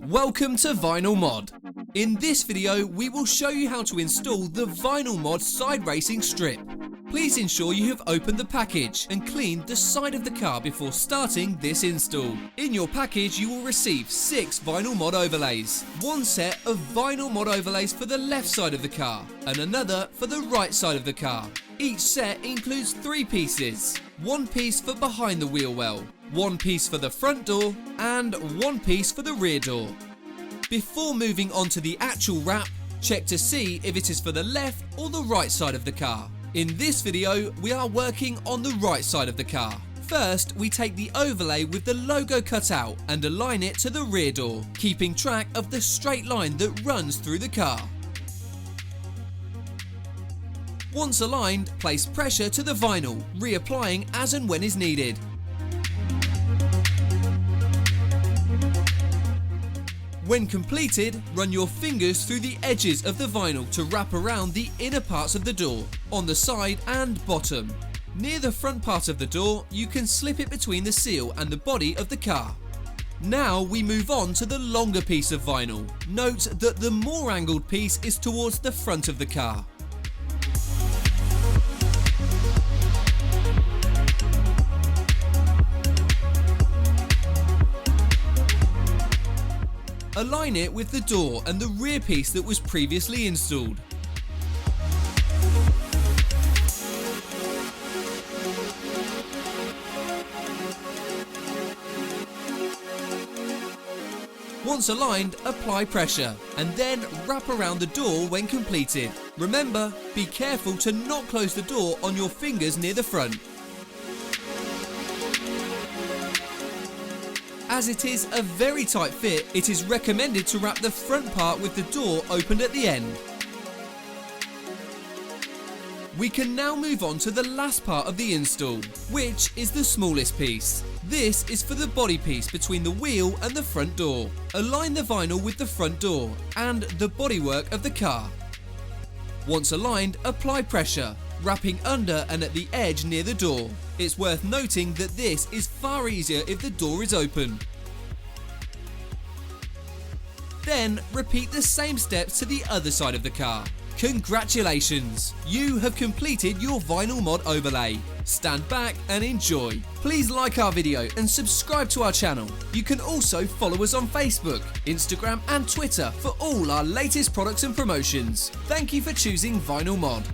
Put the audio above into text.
Welcome to VinylMod. In this video, we will show you how to install the VinylMod side racing strip. Please ensure you have opened the package and cleaned the side of the car before starting this install. In your package, you will receive 6 VinylMod overlays. One set of VinylMod overlays for the left side of the car and another for the right side of the car. Each set includes 3 pieces. One piece for behind the wheel well, one piece for the front door, and one piece for the rear door. Before moving on to the actual wrap, check to see if it is for the left or the right side of the car. In this video, we are working on the right side of the car. First, we take the overlay with the logo cut out and align it to the rear door, keeping track of the straight line that runs through the car. Once aligned, place pressure to the vinyl, reapplying as and when is needed. When completed, run your fingers through the edges of the vinyl to wrap around the inner parts of the door, on the side and bottom. Near the front part of the door, you can slip it between the seal and the body of the car. Now we move on to the longer piece of vinyl. Note that the more angled piece is towards the front of the car. Align it with the door and the rear piece that was previously installed. Once aligned, apply pressure and then wrap around the door when completed. Remember, be careful to not close the door on your fingers near the front. As it is a very tight fit, it is recommended to wrap the front part with the door opened at the end. We can now move on to the last part of the install, which is the smallest piece. This is for the body piece between the wheel and the front door. Align the vinyl with the front door and the bodywork of the car. Once aligned, apply pressure, wrapping under and at the edge near the door. It's worth noting that this is far easier if the door is open. Then repeat the same steps to the other side of the car. Congratulations! You have completed your VinylMod overlay. Stand back and enjoy. Please like our video and subscribe to our channel. You can also follow us on Facebook, Instagram and Twitter for all our latest products and promotions. Thank you for choosing VinylMod.